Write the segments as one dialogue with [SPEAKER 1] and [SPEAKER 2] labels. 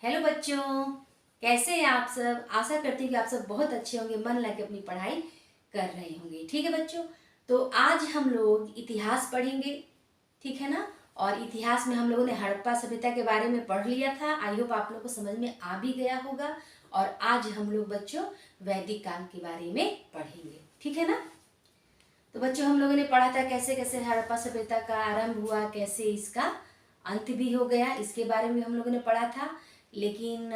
[SPEAKER 1] Hello बच्चों, कैसे हैं आप सब। आशा करती हूँ कि आप सब बहुत अच्छे होंगे, मन लगा के अपनी पढ़ाई कर रहे होंगे। ठीक है बच्चों, तो आज हम लोग इतिहास पढ़ेंगे, ठीक है ना। और इतिहास में हम लोगों ने हड़प्पा सभ्यता के बारे में पढ़ लिया था। आई होप आप लोग को समझ में आ भी गया होगा। और आज हम लोग बच्चों वैदिक काल के बारे में पढ़ेंगे, ठीक है ना। तो बच्चों हम लोगों ने पढ़ा था कैसे कैसे हड़प्पा सभ्यता का आरंभ हुआ, कैसे इसका अंत भी हो गया, इसके बारे में हम लोगों ने पढ़ा था। लेकिन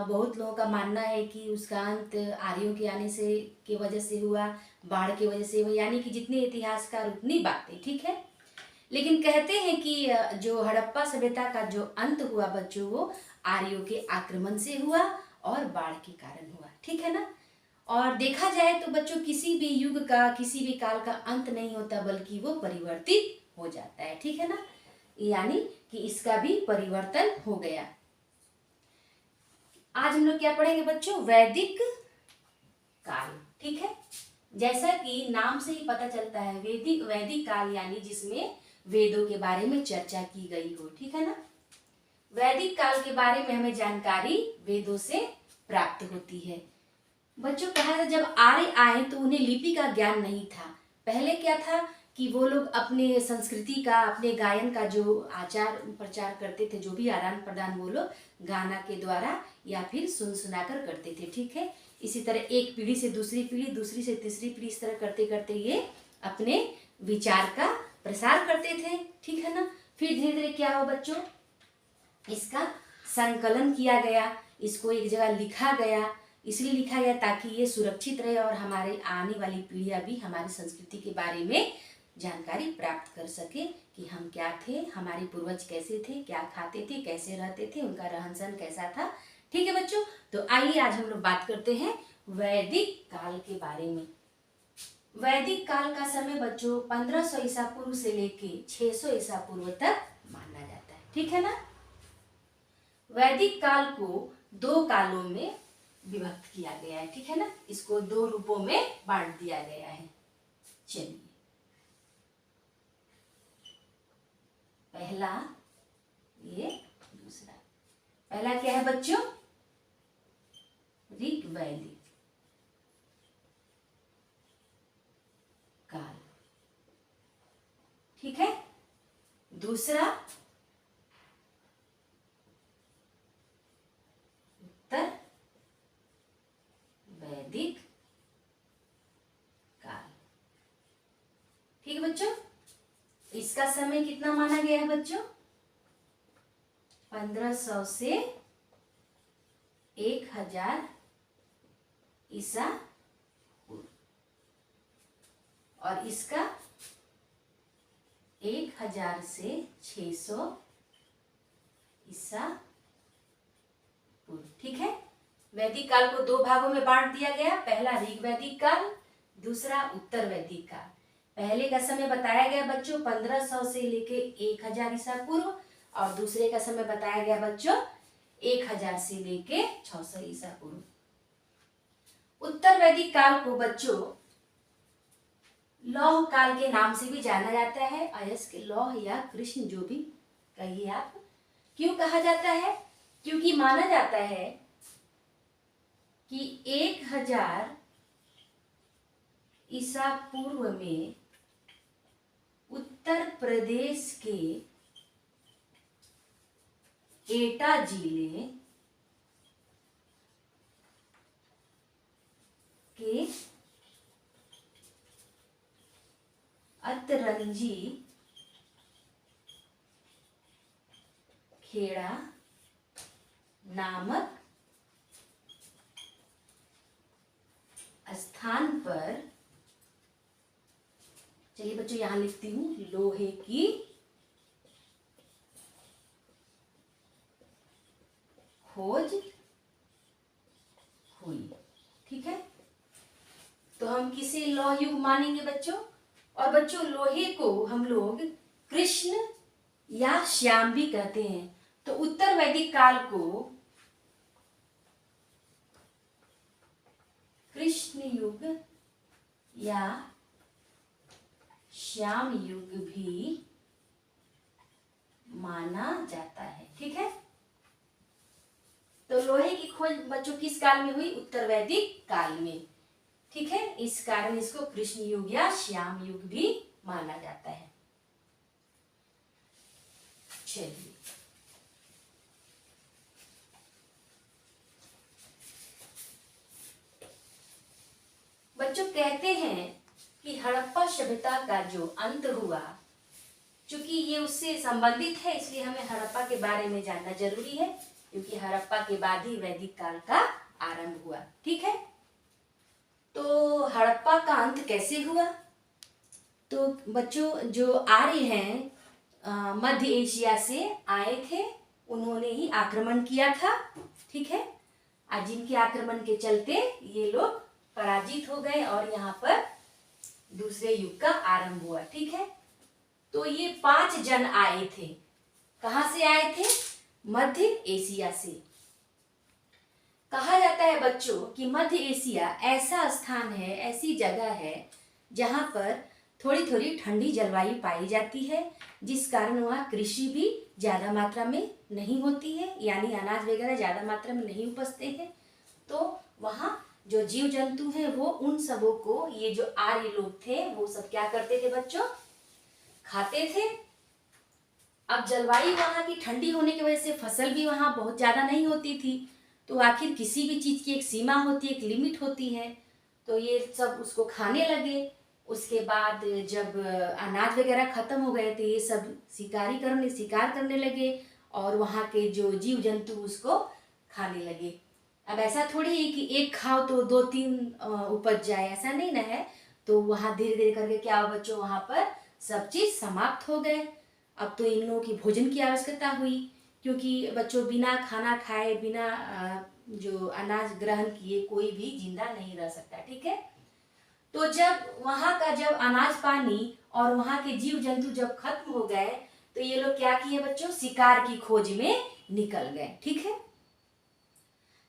[SPEAKER 1] बहुत लोगों का मानना है कि उसका अंत आर्यों के आने से की वजह से हुआ, बाढ़ की वजह से हुआ, यानी कि जितने इतिहासकार उतनी बातें, ठीक है। लेकिन कहते हैं कि जो हड़प्पा सभ्यता का जो अंत हुआ बच्चों, वो आर्यों के आक्रमण से हुआ और बाढ़ के कारण हुआ, ठीक है ना। और देखा जाए तो बच्चों किसी भी युग का, किसी भी काल का अंत नहीं होता, बल्कि वो परिवर्तित हो जाता है, ठीक है ना। यानी कि इसका भी परिवर्तन हो गया। आज हम लोग क्या पढ़ेंगे बच्चों, वैदिक काल, ठीक है। जैसा कि नाम से ही पता चलता है, वैदिक वैदिक काल यानी जिसमें वेदों के बारे में चर्चा की गई हो, ठीक है ना। वैदिक काल के बारे में हमें जानकारी वेदों से प्राप्त होती है। बच्चों कहा था जब आर्य आए तो उन्हें लिपि का ज्ञान नहीं था। पहले क्या था कि वो लोग अपने संस्कृति का, अपने गायन का जो आचार प्रचार करते थे, जो भी आदान प्रदान वो लोग गाना के द्वारा या फिर सुन सुनाकर करते थे, ठीक है। इसी तरह एक पीढ़ी से दूसरी पीढ़ी, दूसरी से तीसरी पीढ़ी, इस तरह करते करते ये अपने विचार का प्रसार करते थे, ठीक है ना। फिर धीरे धीरे क्या हो बच्चों, इसका संकलन किया गया, इसको एक जगह लिखा गया। इसलिए लिखा गया ताकि ये सुरक्षित रहे और हमारे आने वाली पीढ़ियां भी हमारी संस्कृति के बारे में जानकारी प्राप्त कर सके कि हम क्या थे, हमारे पूर्वज कैसे थे, क्या खाते थे, कैसे रहते थे, उनका रहन सहन कैसा था, ठीक है बच्चों। तो आइए आज हम लोग बात करते हैं वैदिक काल के बारे में। वैदिक काल का समय बच्चों 1500 ईसा पूर्व से लेके 600 ईसा पूर्व तक माना जाता है, ठीक है ना। वैदिक काल को दो कालों में विभक्त किया गया है, ठीक है ना। इसको दो रूपों में बांट दिया गया है। चलिए, पहला ये, दूसरा। पहला क्या है बच्चों, ऋग वैदिक काल, ठीक है। दूसरा उत्तर वैदिक काल, ठीक है बच्चों। इसका समय कितना माना गया है बच्चों, 1500 से 1000 ईसा पूर्व, और इसका 1000 से 600 ईसा पूर्व, ठीक है। वैदिक काल को दो भागों में बांट दिया गया, पहला ऋग वैदिक काल, दूसरा उत्तर वैदिक काल। पहले का समय बताया गया बच्चों 1500 से लेके 1000 ईसा पूर्व, और दूसरे का समय बताया गया बच्चों 1000 से लेके 600 ईसा पूर्व। उत्तर वैदिक काल को बच्चों लौह काल के नाम से भी जाना जाता है, अयस्क लौह या कृष्ण, जो भी कहिए आप। क्यों कहा जाता है, क्योंकि माना जाता है कि 1000 ईसा पूर्व में उत्तर प्रदेश के एटा जिले के अतरंजी खेड़ा नामक स्थान पर, चलिए बच्चों यहां लिखती हूं, लोहे की खोज हुई, ठीक है। तो हम किसे लौह युग मानेंगे बच्चों, और बच्चों लोहे को हम लोग कृष्ण या श्याम भी कहते हैं। तो उत्तर वैदिक काल को कृष्ण युग या श्याम युग भी माना जाता है, ठीक है। लोहे की खोज बच्चों किस काल में हुई? उत्तर वैदिक काल में। ठीक है, इस कारण इसको कृष्ण युग या श्याम युग भी माना जाता है। चलिए, बच्चों कहते हैं कि हड़प्पा सभ्यता का जो अंत हुआ, चूंकि ये उससे संबंधित है इसलिए हमें हड़प्पा के बारे में जानना जरूरी है, क्योंकि हड़प्पा के बाद ही वैदिक काल का आरंभ हुआ। ठीक है, तो हड़प्पा का अंत कैसे हुआ? तो बच्चों जो आर्य हैं मध्य एशिया से आए थे, उन्होंने ही आक्रमण किया था। ठीक है, आज जिनके आक्रमण के चलते ये लोग पराजित हो गए और यहाँ पर दूसरे युग का आरंभ हुआ। ठीक है, तो ये 5 जन आए थे। कहाँ से आए थे? मध्य एशिया से। कहा जाता है बच्चों कि मध्य एशिया ऐसा स्थान है, ऐसी जगह है जहाँ पर थोड़ी थोड़ी ठंडी जलवायु पाई जाती है, जिस कारण वहाँ कृषि भी ज़्यादा मात्रा में नहीं होती है, यानी अनाज वगैरह ज़्यादा मात्रा में नहीं उपजते हैं। तो वहाँ जो जीव जंतु हैं वो उन सबों को, ये जो आर्य लोग थे वो सब क्या करते थे बच्चों? खाते थे। अब जलवायु वहाँ की ठंडी होने की वजह से फसल भी वहाँ बहुत ज़्यादा नहीं होती थी, तो आखिर किसी भी चीज़ की एक सीमा होती है, एक लिमिट होती है, तो ये सब उसको खाने लगे। उसके बाद जब अनाज वगैरह खत्म हो गए थे, ये सब शिकार करने लगे और वहाँ के जो जीव जंतु उसको खाने लगे। अब ऐसा थोड़ी है कि एक खाओ तो 2-3 उपज जाए, ऐसा नहीं ना है। तो वहाँ धीरे धीरे करके क्या हो बच्चों, वहाँ पर सब चीज़ समाप्त हो गए। अब तो इन लोगों की भोजन की आवश्यकता हुई, क्योंकि बच्चों बिना खाना खाए, बिना जो अनाज ग्रहण किए कोई भी जिंदा नहीं रह सकता। ठीक है, तो जब वहाँ का जब अनाज पानी और वहाँ के जीव जंतु जब खत्म हो गए, तो ये लोग क्या किए बच्चों? शिकार की खोज में निकल गए। ठीक है,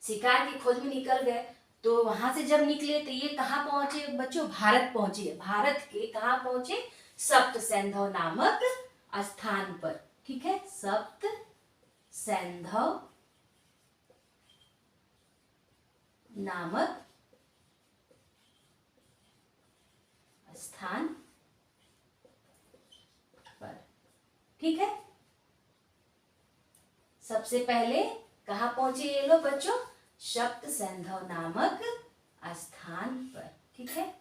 [SPEAKER 1] शिकार की खोज में निकल गए। तो वहां से जब निकले तो ये कहाँ पहुंचे बच्चों? भारत पहुंचे। भारत के कहाँ पहुंचे? सप्त सैंधव नामक स्थान पर। ठीक है, सप्त सैंधव नामक स्थान पर। ठीक है, सबसे पहले कहाँ पहुंचे ये लोग बच्चों? सप्त सैंधव नामक स्थान पर। ठीक है,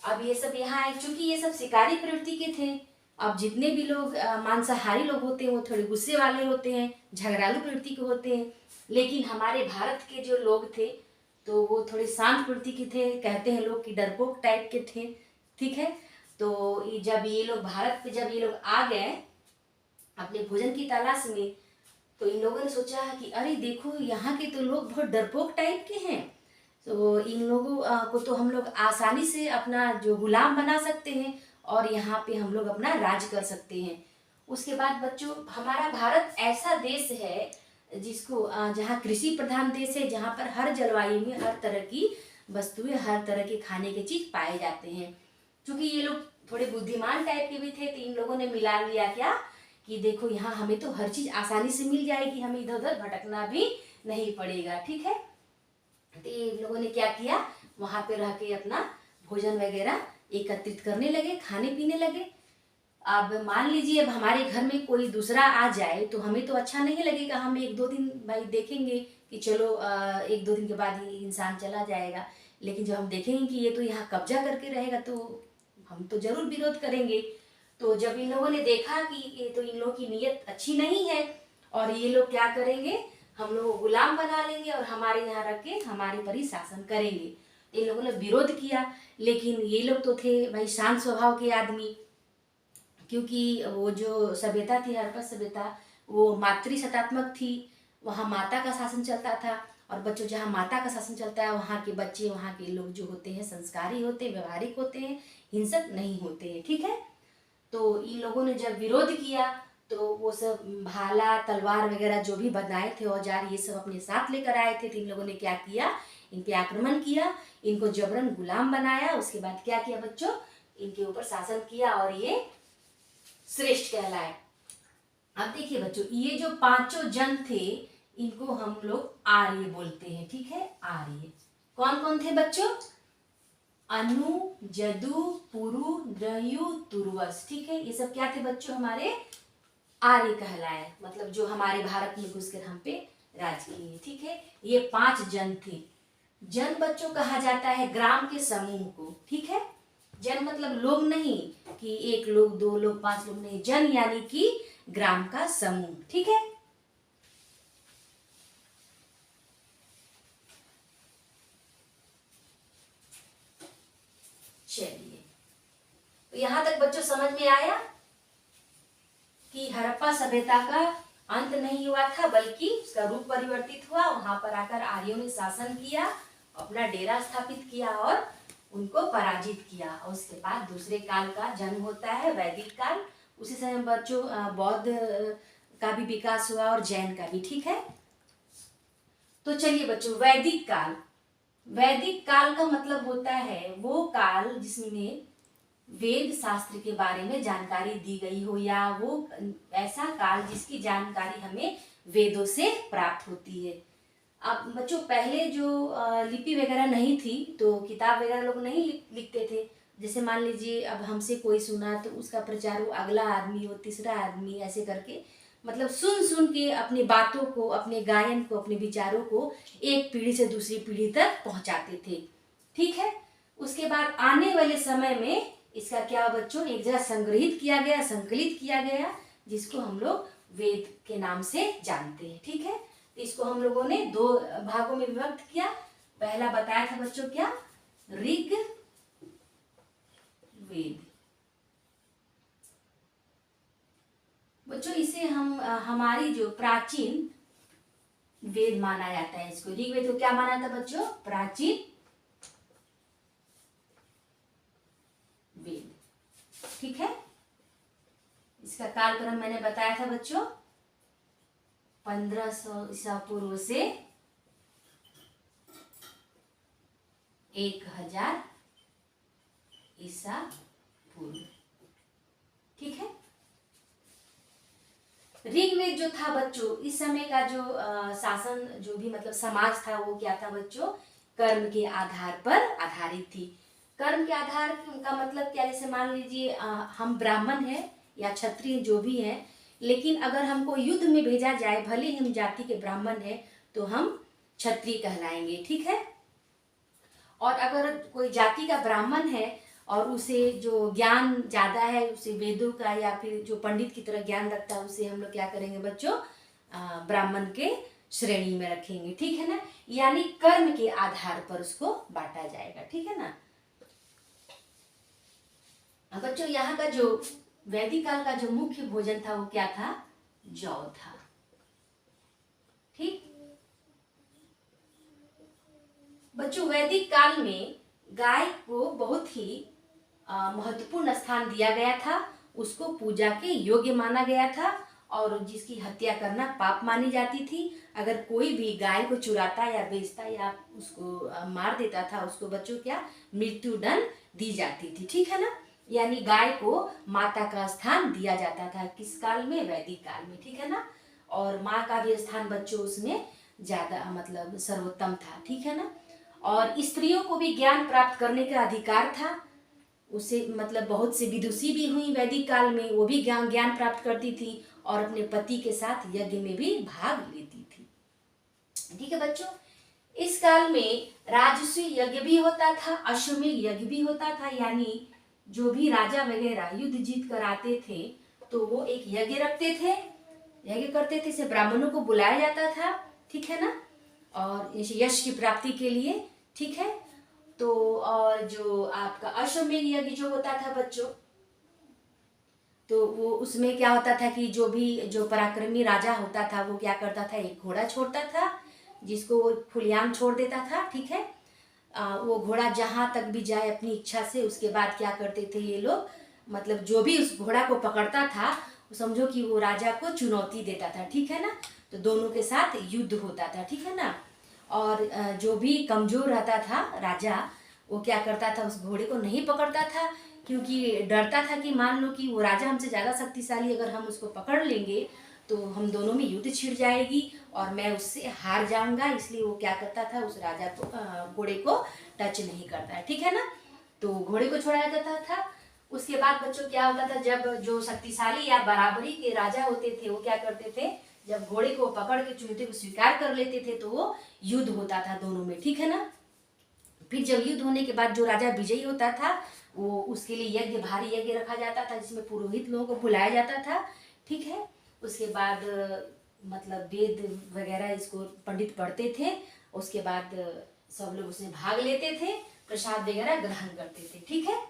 [SPEAKER 1] अब ये सब यहाँ आए, चूंकि ये सब शिकारी प्रवृत्ति के थे। अब जितने भी लोग मांसाहारी लोग होते हैं वो थोड़े गुस्से वाले होते हैं, झगड़ालू प्रवृत्ति के होते हैं, लेकिन हमारे भारत के जो लोग थे तो वो थोड़े शांत प्रवृत्ति के थे। कहते हैं लोग कि डरपोक टाइप के थे। ठीक है, तो जब ये लोग भारत पे जब ये लोग आ गए अपने भोजन की तलाश में, तो इन लोगों ने सोचा कि अरे देखो यहाँ के तो लोग बहुत डरपोक टाइप के हैं, तो इन लोगों को तो हम लोग आसानी से अपना जो गुलाम बना सकते हैं और यहाँ पे हम लोग अपना राज कर सकते हैं। उसके बाद बच्चों हमारा भारत ऐसा देश है जिसको जहाँ कृषि प्रधान देश है, जहाँ पर हर जलवायु में हर तरह की वस्तुएं, हर तरह के खाने के चीज पाए जाते हैं। क्योंकि ये लोग थोड़े बुद्धिमान टाइप के भी थे, तो इन लोगों ने मिला लिया क्या कि देखो यहाँ हमें तो हर चीज आसानी से मिल जाएगी, हमें इधर उधर भटकना भी नहीं पड़ेगा। ठीक है, तो ये लोगों ने क्या किया, वहां पे रह के अपना भोजन वगैरह एकत्रित करने लगे, खाने पीने लगे। अब मान लीजिए अब हमारे घर में कोई दूसरा आ जाए तो हमें तो अच्छा नहीं लगेगा, हम 1-2 दिन भाई देखेंगे कि चलो 1-2 दिन के बाद ही इंसान चला जाएगा, लेकिन जब हम देखेंगे कि ये तो यहाँ कब्जा करके रहेगा तो हम तो जरूर विरोध करेंगे। तो जब इन लोगों ने देखा कि ये तो इन लोगों की नीयत अच्छी नहीं है और ये लोग क्या करेंगे, हम लोग गुलाम बना लेंगे और हमारे यहाँ रख के हमारे पर ही शासन करेंगे, इन लोगों ने विरोध किया। लेकिन ये लोग तो थे भाई शांत स्वभाव के आदमी, क्योंकि वो जो सभ्यता थी हड़प्पा सभ्यता वो मातृसत्तात्मक थी, वहाँ माता का शासन चलता था। और बच्चों जहाँ माता का शासन चलता है वहाँ के बच्चे, वहाँ के लोग जो होते हैं संस्कारी होते हैं, व्यवहारिक होते हैं, हिंसक नहीं होते हैं। ठीक है, तो इन लोगों ने जब विरोध किया तो वो सब भाला तलवार वगैरह जो भी बनाए थे औजार, ये सब अपने साथ लेकर आए थे। तो इन लोगों ने क्या किया, इन पे आक्रमण किया, इनको जबरन गुलाम बनाया। उसके बाद क्या किया बच्चों, इनके ऊपर शासन किया और ये श्रेष्ठ कहलाए। अब देखिए बच्चों, ये जो 5 जन थे इनको हम लोग आर्य बोलते हैं, ठीक है, आर्य। कौन कौन थे बच्चों? अनु, जदु, पुरु, द्रयु, तुर्वस, ठीक है, ये सब क्या थे बच्चों? हमारे आर्य कहलाए, मतलब जो हमारे भारत में घुसकर हम पे राज किए, ठीक है। ये 5 जन थे। जन बच्चों कहा जाता है ग्राम के समूह को, ठीक है। जन मतलब लोग नहीं कि 1 लोग, 2 लोग, 5 लोग, नहीं, जन यानी कि ग्राम का समूह, ठीक है। चलिए, तो यहां तक बच्चों समझ में आया कि हड़प्पा सभ्यता का अंत नहीं हुआ था, बल्कि उसका रूप परिवर्तित हुआ। वहां पर आकर आर्यों ने शासन किया, अपना डेरा स्थापित किया और उनको पराजित किया। और उसके बाद दूसरे काल का जन्म होता है, वैदिक काल। उसी समय बच्चों बौद्ध का भी विकास हुआ और जैन का भी, ठीक है। तो चलिए बच्चों, वैदिक काल। वैदिक काल का मतलब होता है वो काल जिसमें वेद शास्त्र के बारे में जानकारी दी गई हो, या वो ऐसा काल जिसकी जानकारी हमें वेदों से प्राप्त होती है। अब बच्चों, पहले जो लिपि वगैरह नहीं थी, तो किताब वगैरह लोग नहीं लिखते थे। जैसे मान लीजिए अब हमसे कोई सुना तो उसका प्रचार वो अगला आदमी हो, तीसरा आदमी, ऐसे करके मतलब सुन सुन के अपनी बातों को, अपने गायन को, अपने विचारों को एक पीढ़ी से दूसरी पीढ़ी तक पहुंचाते थे, ठीक है। उसके बाद आने वाले समय में इसका क्या बच्चों, एक जगह संग्रहित किया गया, संकलित किया गया, जिसको हम लोग वेद के नाम से जानते हैं, ठीक है। इसको हम लोगों ने 2 भागों में विभक्त किया। पहला बताया था बच्चों क्या? ऋग वेद। बच्चों इसे हम हमारी जो प्राचीन वेद माना जाता है, इसको ऋग्वेद को क्या माना था बच्चों? प्राचीन वेद, ठीक है। इसका कालक्रम मैंने बताया था बच्चों, 1500 ईसा पूर्व से 1000 ईसा पूर्व, ठीक है। ऋग्वेद जो था बच्चों, इस समय का जो शासन, जो भी मतलब समाज था, वो क्या था बच्चों? कर्म के आधार पर आधारित थी। कर्म के आधार का मतलब क्या? जैसे मान लीजिए हम ब्राह्मण हैं या क्षत्रिय जो भी हैं, लेकिन अगर हमको युद्ध में भेजा जाए, भले ही हम जाति के ब्राह्मण हैं, तो हम क्षत्रिय कहलाएंगे, ठीक है। और अगर कोई जाति का ब्राह्मण है और उसे जो ज्ञान ज्यादा है, उसे वेदों का या फिर जो पंडित की तरह ज्ञान रखता है, उसे हम लोग क्या करेंगे बच्चों? ब्राह्मण के श्रेणी में रखेंगे, ठीक है ना। यानी कर्म के आधार पर उसको बांटा जाएगा, ठीक है ना। बच्चों यहाँ का जो वैदिक काल का जो मुख्य भोजन था वो क्या था? जौ था, ठीक। बच्चों वैदिक काल में गाय को बहुत ही महत्वपूर्ण स्थान दिया गया था। उसको पूजा के योग्य माना गया था और जिसकी हत्या करना पाप मानी जाती थी। अगर कोई भी गाय को चुराता या बेचता या उसको मार देता था, उसको बच्चों क्या मृत्यु दंड दी जाती थी, ठीक है ना। यानी गाय को माता का स्थान दिया जाता था। किस काल में? वैदिक काल में, ठीक है ना। और माँ का भी स्थान बच्चों उसमें ज्यादा मतलब सर्वोत्तम था, ठीक है ना। और स्त्रियों को भी ज्ञान प्राप्त करने का अधिकार था। उसे मतलब बहुत से विदुषी भी हुई वैदिक काल में, वो भी ज्ञान प्राप्त करती थी और अपने पति के साथ यज्ञ में भी भाग लेती थी, ठीक है बच्चों। इस काल में राजस्वी यज्ञ भी होता था, अश्वमेध यज्ञ भी होता था। यानी जो भी राजा वगैरह युद्ध जीत कर आते थे तो वो एक यज्ञ रखते थे, यज्ञ करते थे, इसे ब्राह्मणों को बुलाया जाता था, ठीक है ना, और इस यश की प्राप्ति के लिए, ठीक है। तो और जो आपका अश्वमेध यज्ञ जो होता था बच्चों, तो वो उसमें क्या होता था कि जो पराक्रमी राजा होता था वो क्या करता था? एक घोड़ा छोड़ता था जिसको वो खुलेआम छोड़ देता था, ठीक है। वो घोड़ा जहां तक भी जाए अपनी इच्छा से। उसके बाद क्या करते थे ये लोग, मतलब जो भी उस घोड़ा को पकड़ता था समझो कि वो राजा को चुनौती देता था, ठीक है ना। तो दोनों के साथ युद्ध होता था, ठीक है ना। और जो भी कमजोर रहता था राजा, वो क्या करता था? उस घोड़े को नहीं पकड़ता था, क्योंकि डरता था कि मान लो कि वो राजा हमसे ज़्यादा शक्तिशाली, अगर हम उसको पकड़ लेंगे तो हम दोनों में युद्ध छिड़ जाएगी और मैं उससे हार जाऊंगा, इसलिए वो क्या करता था, उस राजा को घोड़े को टच नहीं करता है, ठीक है ना। तो घोड़े को छोड़ाया जाता था। उसके बाद बच्चों क्या होता था, जब जो शक्तिशाली या बराबरी के राजा होते थे वो क्या करते थे, जब घोड़े को पकड़ के चुनौती को स्वीकार कर लेते थे तो वो युद्ध होता था दोनों में, ठीक है ना। फिर जब युद्ध होने के बाद जो राजा विजयी होता था वो उसके लिए यज्ञ, भारी यज्ञ रखा जाता था जिसमें पुरोहित लोगों को बुलाया जाता था, ठीक है। उसके बाद मतलब वेद वगैरह इसको पंडित पढ़ते थे, उसके बाद सब लोग उसमें भाग लेते थे, प्रसाद वगैरह ग्रहण करते थे, ठीक है।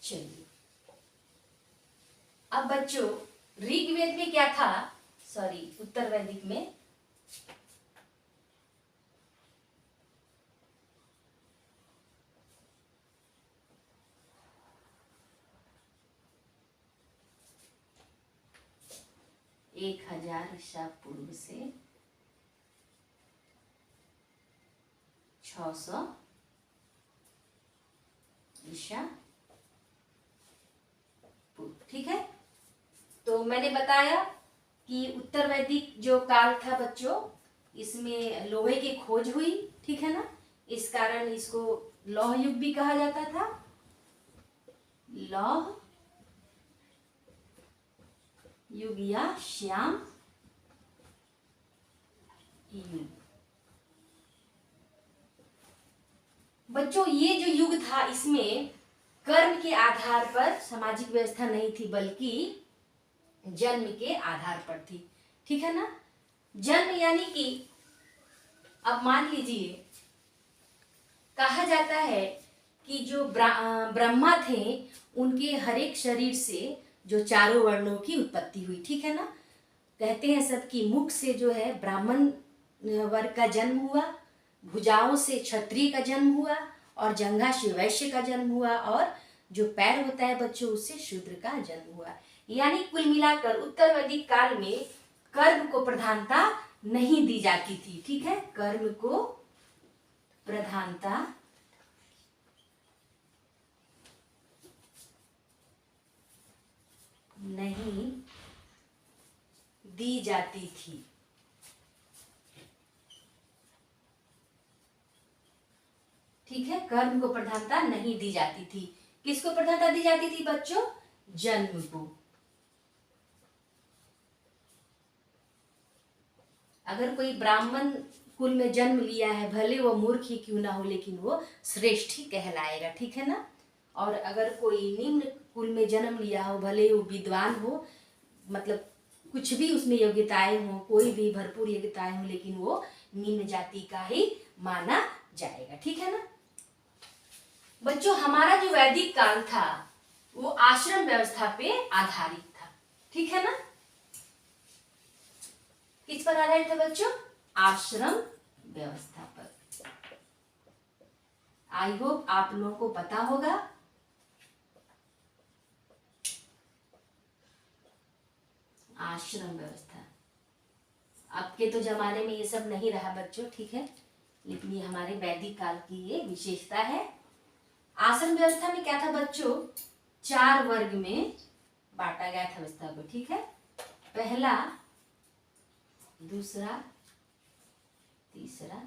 [SPEAKER 1] चलिए अब बच्चों ऋग्वेद में क्या था, सॉरी उत्तर वैदिक में एक 1000 ईसा पूर्व से 600 ईसा पूर्व, ठीक है। तो मैंने बताया कि उत्तर वैदिक जो काल था बच्चों, इसमें लोहे की खोज हुई, ठीक है ना। इस कारण इसको लौह युग भी कहा जाता था, लौह युग या श्याम युग। बच्चों ये जो युग था इसमें कर्म के आधार पर सामाजिक व्यवस्था नहीं थी बल्कि जन्म के आधार पर थी, ठीक है ना। जन्म यानी कि अब मान लीजिए कहा जाता है कि जो ब्रह्मा थे उनके हर एक शरीर से जो चारों वर्णों की उत्पत्ति हुई, ठीक है ना। कहते हैं सबकी मुख से जो है ब्राह्मण वर्ग का जन्म हुआ, भुजाओं से क्षत्रिय का जन्म हुआ और जंघा से वैश्य का जन्म हुआ और जो पैर होता है बच्चों उससे शूद्र का जन्म हुआ। यानी कुल मिलाकर उत्तर वैदिक काल में कर्म को प्रधानता नहीं दी जाती थी, ठीक है। कर्म को प्रधानता नहीं दी जाती थी, ठीक है। कर्म को प्रधानता नहीं दी जाती थी। किसको प्रधानता दी जाती थी बच्चों, जन्म को। अगर कोई ब्राह्मण कुल में जन्म लिया है भले वो मूर्ख ही क्यों ना हो लेकिन वो श्रेष्ठ ही कहलाएगा, ठीक है ना। और अगर कोई निम्न कुल में जन्म लिया हो भले वो विद्वान हो, मतलब कुछ भी उसमें योग्यताएं हो, कोई भी भरपूर योग्यताएं हो, लेकिन वो निम्न जाति का ही माना जाएगा, ठीक है ना। बच्चों हमारा जो वैदिक काल था वो आश्रम व्यवस्था पे आधारित था, ठीक है ना। किस पर आधारित था बच्चों, आश्रम व्यवस्था पर। आई होप आप लोगों को पता होगा। आश्रम व्यवस्था अब के तो जमाने में ये सब नहीं रहा बच्चों, ठीक है, लेकिन ये हमारे वैदिक काल की ये विशेषता है। आश्रम व्यवस्था में क्या था बच्चों, 4 वर्ग में बांटा गया था व्यवस्था को, ठीक है। पहला, दूसरा, तीसरा,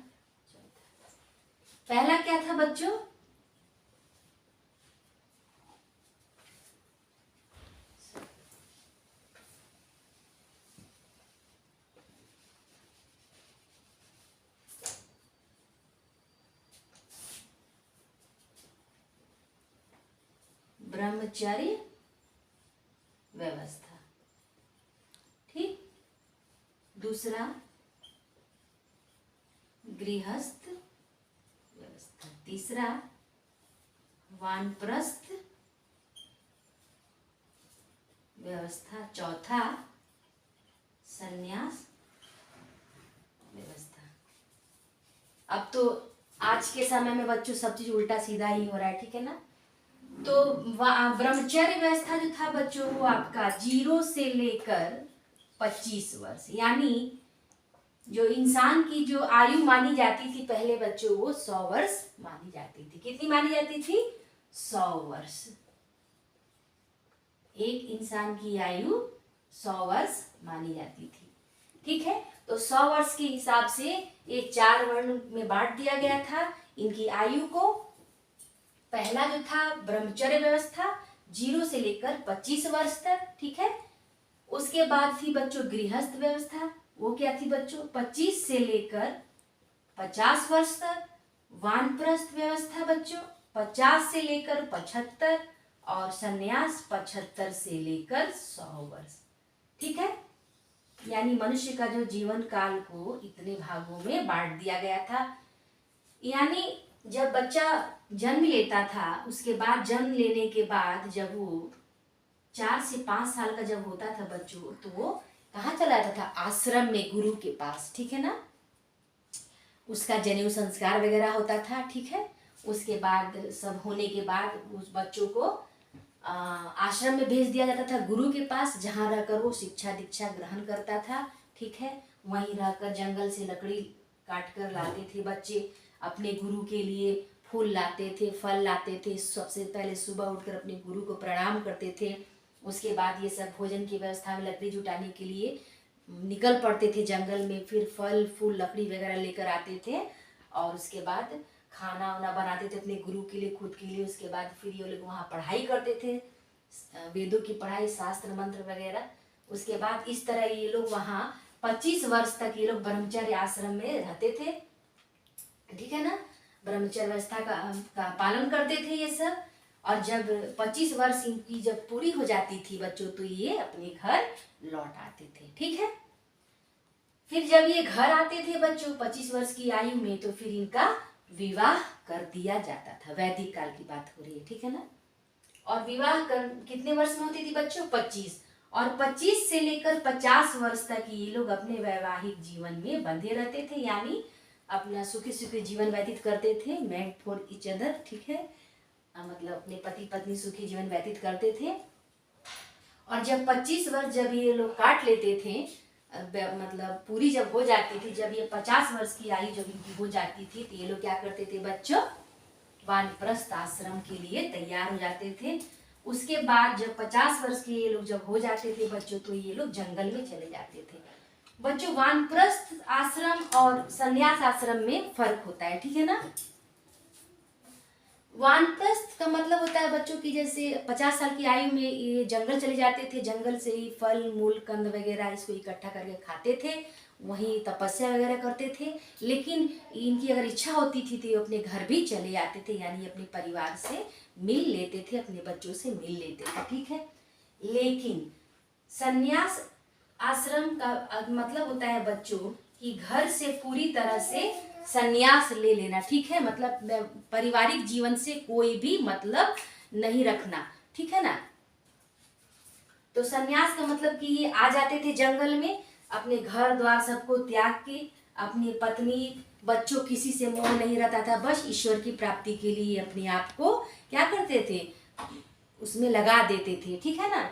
[SPEAKER 1] चौथा। पहला क्या था बच्चों, ब्रह्मचर्य व्यवस्था, ठीक। दूसरा गृहस्थ व्यवस्था, तीसरा वानप्रस्थ व्यवस्था, चौथा संन्यास व्यवस्था। अब तो आज के समय में बच्चों सब चीज उल्टा सीधा ही हो रहा है, ठीक है ना। तो ब्रह्मचर्य व्यवस्था जो था बच्चों वो आपका 0 से लेकर 25 वर्ष, यानी जो इंसान की जो आयु मानी जाती थी पहले बच्चों वो 100 वर्ष मानी जाती थी। कितनी मानी जाती थी, 100 वर्ष। एक इंसान की आयु 100 वर्ष मानी जाती थी। ठीक है, तो 100 वर्ष के हिसाब से ये 4 वर्ण में बांट दिया गया था इनकी आयु को। पहला जो था ब्रह्मचर्य व्यवस्था 0 से लेकर 25 वर्ष तक। ठीक है, उसके बाद थी बच्चों गृहस्थ व्यवस्था, वो क्या थी बच्चों 25 से लेकर 50 वर्ष तक। वानप्रस्थ व्यवस्था बच्चों 50 से लेकर 75 और संन्यास 75 से लेकर 100 वर्ष। ठीक है, यानी मनुष्य का जो जीवन काल को इतने भागों में बांट दिया गया था। यानी जब बच्चा जन्म लेता था, उसके बाद जन्म लेने के बाद जब वो 4 से 5 साल का जब होता था बच्चों, तो वो कहाँ चला जाता था, आश्रम में गुरु के पास। ठीक है ना, उसका जनेऊ संस्कार वगैरह होता था। ठीक है, उसके बाद सब होने के बाद उस बच्चों को आश्रम में भेज दिया जाता था गुरु के पास, जहाँ रहकर वो शिक्षा दीक्षा ग्रहण करता था। ठीक है, वहीं रहकर जंगल से लकड़ी काट कर लाते थे बच्चे, अपने गुरु के लिए फूल लाते थे, फल लाते थे। सबसे पहले सुबह उठकर अपने गुरु को प्रणाम करते थे। उसके बाद ये सब भोजन की व्यवस्था में लकड़ी जुटाने के लिए निकल पड़ते थे जंगल में, फिर फल फूल लकड़ी वगैरह लेकर आते थे और उसके बाद खाना वाना बनाते थे अपने गुरु के लिए, खुद के लिए। उसके बाद फिर ये लोग वहाँ पढ़ाई करते थे, वेदों की पढ़ाई, शास्त्र मंत्र वगैरह। उसके बाद इस तरह ये लोग वहाँ 25 वर्ष तक ये लोग ब्रह्मचर्य आश्रम में रहते थे। ठीक है ना, ब्रह्मचर्य व्यवस्था का पालन करते थे ये सब। और जब 25 वर्ष इनकी जब पूरी हो जाती थी बच्चों, तो ये अपने घर लौट आते थे। ठीक है, फिर जब ये घर आते थे बच्चों 25 वर्ष की आयु में, तो फिर इनका विवाह कर दिया जाता था। वैदिक काल की बात हो रही है। ठीक है ना, और विवाह कितने वर्ष में होती थी बच्चों 25, और 25 से लेकर 50 वर्ष तक ये लोग अपने वैवाहिक जीवन में बंधे रहते थे, यानी अपना सुखी सुखी जीवन व्यतीत करते थे, मेड फॉर ईच अदर। ठीक है, मतलब अपने पति पत्नी सुखी जीवन व्यतीत करते थे। और जब 25 वर्ष जब ये लोग काट लेते थे, मतलब पूरी जब हो जाती थी, जब ये 50 वर्ष की आयु जब इनकी हो जाती थी, तो ये लोग क्या करते थे बच्चों, वानप्रस्थ आश्रम के लिए तैयार हो जाते थे। उसके बाद जब 50 वर्ष के ये लोग जब हो जाते थे बच्चों, तो ये लोग जंगल में चले जाते थे बच्चों। वानप्रस्थ आश्रम और संन्यास आश्रम में फर्क होता है। ठीक है ना, वानप्रस्थ का मतलब होता है बच्चों की जैसे 50 साल की आयु में ये जंगल चले जाते थे, जंगल से ही फल मूल कंद वगैरह इसको इकट्ठा करके खाते थे, वहीं तपस्या वगैरह करते थे। लेकिन इनकी अगर इच्छा होती थी तो ये अपने घर भी चले आते थे, यानी अपने परिवार से मिल लेते थे, अपने बच्चों से मिल लेते थे। ठीक है, लेकिन संन्यास आश्रम का मतलब होता है बच्चों कि घर से पूरी तरह से संन्यास ले लेना। ठीक है, मतलब पारिवारिक जीवन से कोई भी मतलब नहीं रखना। ठीक है ना, तो संन्यास का मतलब कि ये आ जाते थे जंगल में, अपने घर द्वार सबको त्याग के, अपनी पत्नी बच्चों किसी से मोह नहीं रहता था, बस ईश्वर की प्राप्ति के लिए अपने आप को क्या करते थे, उसमें लगा देते थे। ठीक है ना,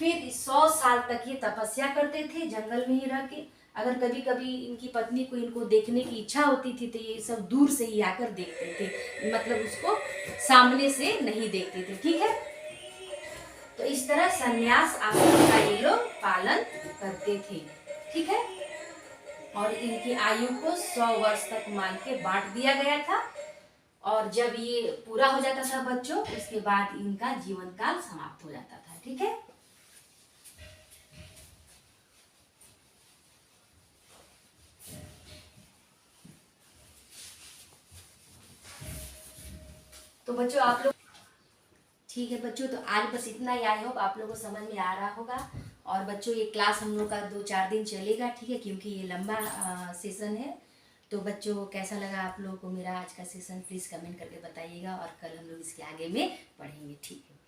[SPEAKER 1] फिर 100 साल तक ये तपस्या करते थे जंगल में ही रह के। अगर कभी कभी इनकी पत्नी को इनको देखने की इच्छा होती थी तो ये सब दूर से ही आकर देखते थे, मतलब उसको सामने से नहीं देखते थे। ठीक है, तो इस तरह संन्यास आश्रम का ये लोग पालन करते थे। ठीक है, और इनकी आयु को 100 वर्ष तक मान के बांट दिया गया था। और जब ये पूरा हो जाता था बच्चों, उसके बाद इनका जीवन काल समाप्त हो जाता था। ठीक है, तो बच्चों आप लोग, ठीक है बच्चों, तो आज बस इतना ही। आई होप आप लोगों को समझ में आ रहा होगा। और बच्चों ये क्लास हम लोग का 2-4 दिन चलेगा। ठीक है, क्योंकि ये लंबा सेशन है। तो बच्चों कैसा लगा आप लोगों को मेरा आज का सेशन, प्लीज़ कमेंट करके बताइएगा, और कल हम लोग इसके आगे में पढ़ेंगे। ठीक है।